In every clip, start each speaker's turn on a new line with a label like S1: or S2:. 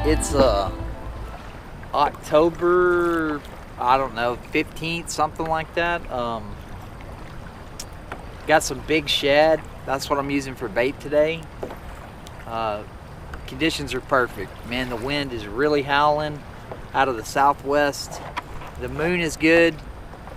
S1: It's October, I don't know, 15th, something like that. Got some big shad. That's what I'm using for bait today. Conditions are perfect. Man, the wind is really howling out of the southwest. The moon is good.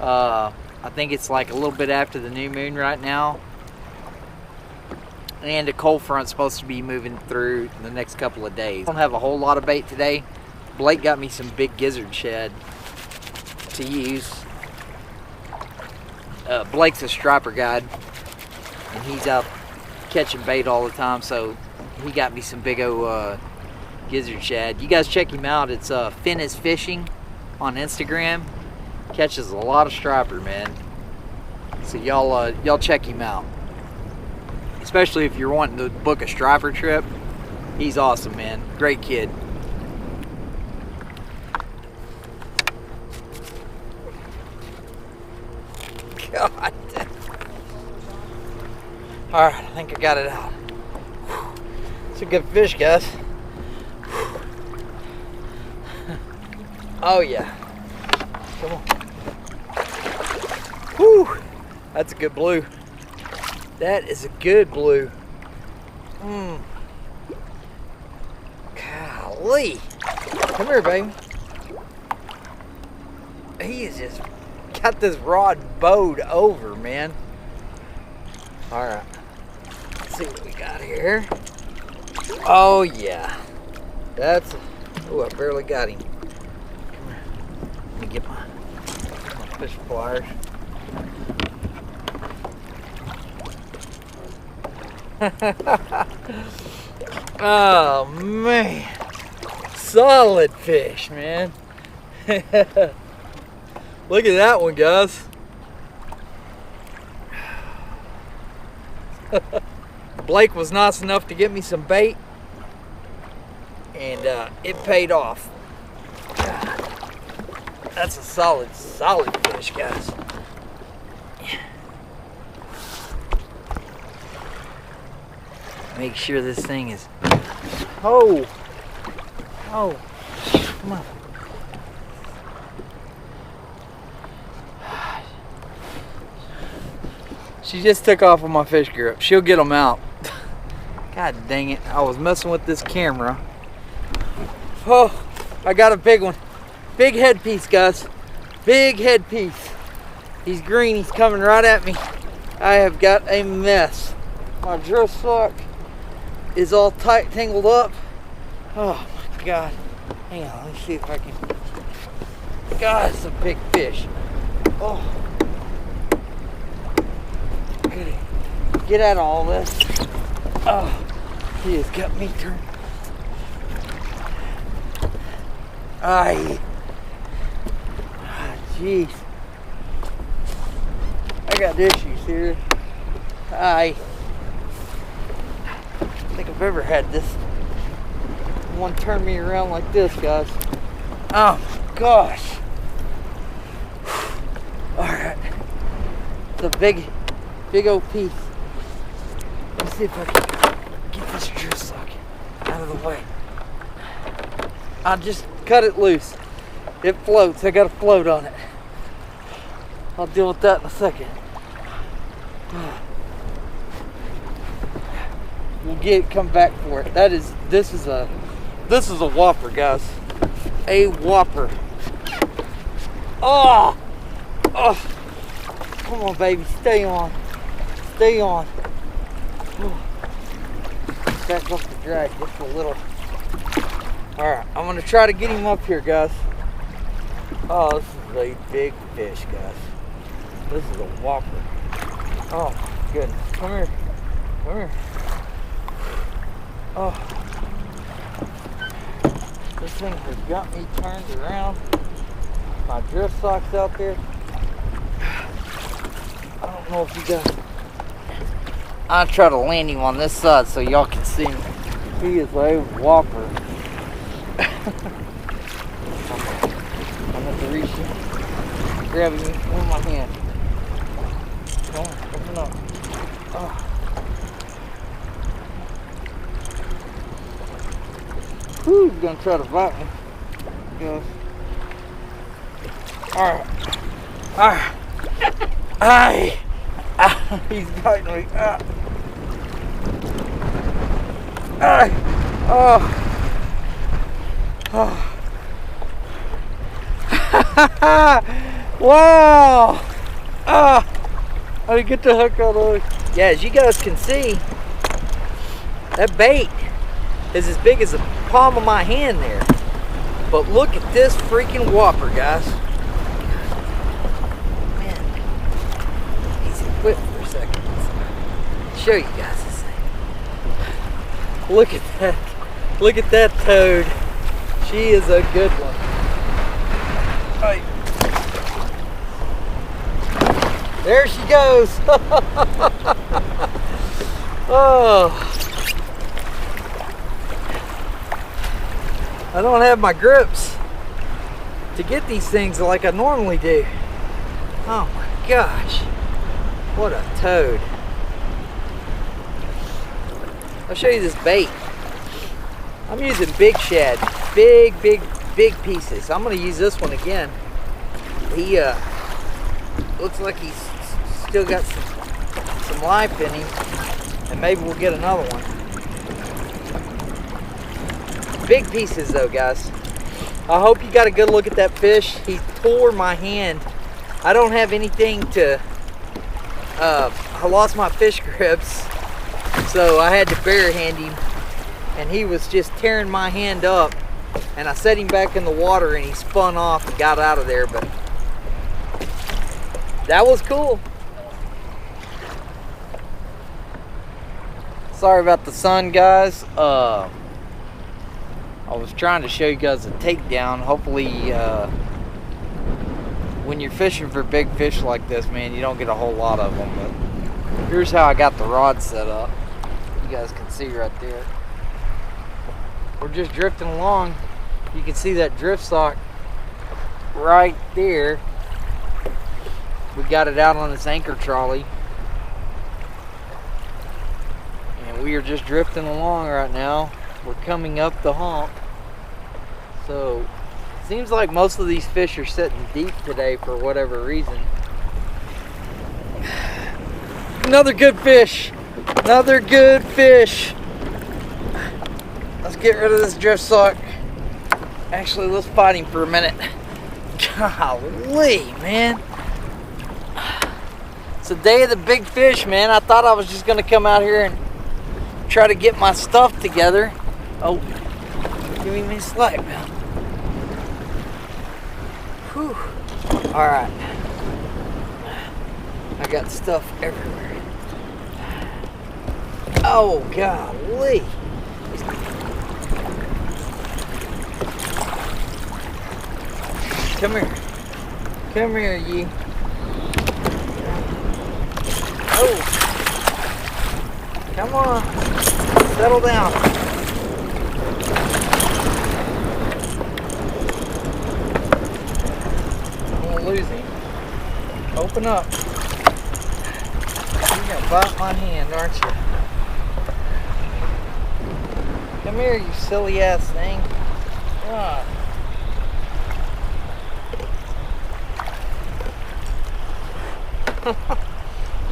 S1: I think it's like a little bit after the new moon right now. And a cold front's supposed to be moving through the next couple of days. I don't have a whole lot of bait today. Blake got me some big gizzard shad to use. Blake's a striper guide, and he's out catching bait all the time, so he got me some big old gizzard shad. You guys check him out. It's Finn is Fishing on Instagram. Catches a lot of striper, man. So y'all check him out. Especially if you're wanting to book a striper trip. He's awesome, man. Great kid. God. Alright, I think I got it out. It's a good fish, guys. Oh yeah. Come on. Whew. That's a good blue. That is a good blue. Golly. Come here, baby. He has just got this rod bowed over, man. Alright. Let's see what we got here. Oh, yeah. That's... Oh, I barely got him. Come here. Let me get my fish pliers. Oh man, solid fish, man. Look at that one, guys. Blake was nice enough to get me some bait, and it paid off. That's a solid fish, guys. Make sure this thing is... Oh! Come on. She just took off with my fish grip. She'll get them out. God dang it. I was messing with this camera. Oh, I got a big one. Big headpiece, guys. Big headpiece. He's green. He's coming right at me. I have got a mess. My drill sock is all tight, tangled up. Oh my God. Hang on, let me see if I can. God, it's a big fish. Oh. Goody. Get out of all this. Oh, he has got me turned. Aye. Jeez. I got issues here. Aye. I think I've ever had this one turn me around like this, guys. Oh my gosh. Alright. It's a big old piece. Let's see if I can get this drill sock out of the way. I'll just cut it loose. It floats. I got a float on it. I'll deal with that in a second. We'll come back for it. This is a whopper, guys. A whopper. Oh, come on, baby, stay on, stay on. Back off the drag just a little. All right, I'm gonna try to get him up here, guys. Oh, this is a big fish, guys. This is a whopper. Oh my goodness, come here, come here. Oh, this thing has got me turned around. My drift sock's out there. I don't know if you guys... I'll try to land him on this side so y'all can see him. He is a whopper. I'm at the reach him. Grabbing him with my hand. Come on, open up. Oh. Whew, he's gonna gonna try to bite me. Go. Alright. Alright. Aye. Ah, he's biting me. Ah. Aye. Oh. Oh. Wow. Ah. I didn't get the hook all the way. Yeah, as you guys can see, that bait is as big as the palm of my hand there. But look at this freaking whopper, guys. Man, easy quit for a second. I'll show you guys this thing. Look at that. Look at that toad. She is a good one. Hey. There she goes. Oh. I don't have my grips to get these things like I normally do. Oh my gosh. What a toad. I'll show you this bait. I'm using big shad. Big pieces. I'm going to use this one again. He looks like he's still got some life in him. And maybe we'll get another one. Big pieces though, guys. I hope you got a good look at that fish. He tore my hand. I don't have anything to, I lost my fish grips, so I had to bare hand him, and he was just tearing my hand up, and I set him back in the water and he spun off and got out of there, but that was cool. Sorry about the sun, guys. I was trying to show you guys a takedown. Hopefully, when you're fishing for big fish like this, man, you don't get a whole lot of them. But here's how I got the rod set up. You guys can see right there. We're just drifting along. You can see that drift sock right there. We got it out on this anchor trolley. And we are just drifting along right now. We're coming up the hump. So, seems like most of these fish are sitting deep today for whatever reason. Another good fish. Another good fish. Let's get rid of this drift sock. Actually, let's fight him for a minute. Golly, man. It's the day of the big fish, man. I thought I was just going to come out here and try to get my stuff together. Oh, give me a slack now. Whew. Alright. I got stuff everywhere. Oh, golly. Come here. Come here, you. Oh. Come on. Settle down. I'm gonna lose him. Open up. You're gonna bite my hand, aren't you? Come here, you silly ass thing. God.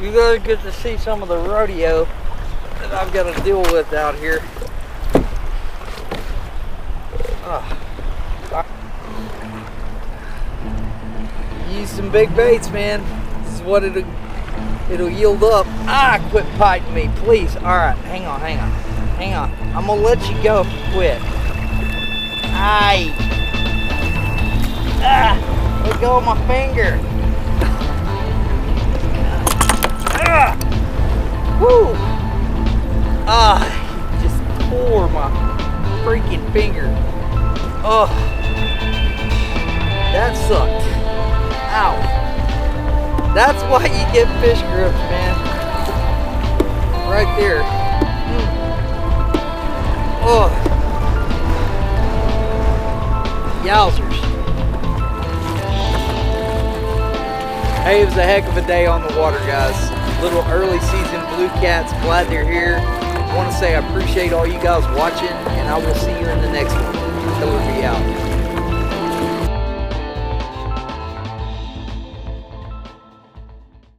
S1: You guys get to see some of the rodeo that I've got to deal with out here. Use some big baits, man. This is what it'll yield up. Ah, quit biting me, please. All right, hang on. I'm gonna let you go if you quit. Aye. Ah, let go of my finger. Ah. Woo. Ah, he just tore my freaking finger. Oh, that sucked. Ow. That's why you get fish grips, man. Right there. Oh. Yowzers. Hey, it was a heck of a day on the water, guys. Little early season Bluecats. Glad they're here. I want to say I appreciate all you guys watching, and I will see you in the next one.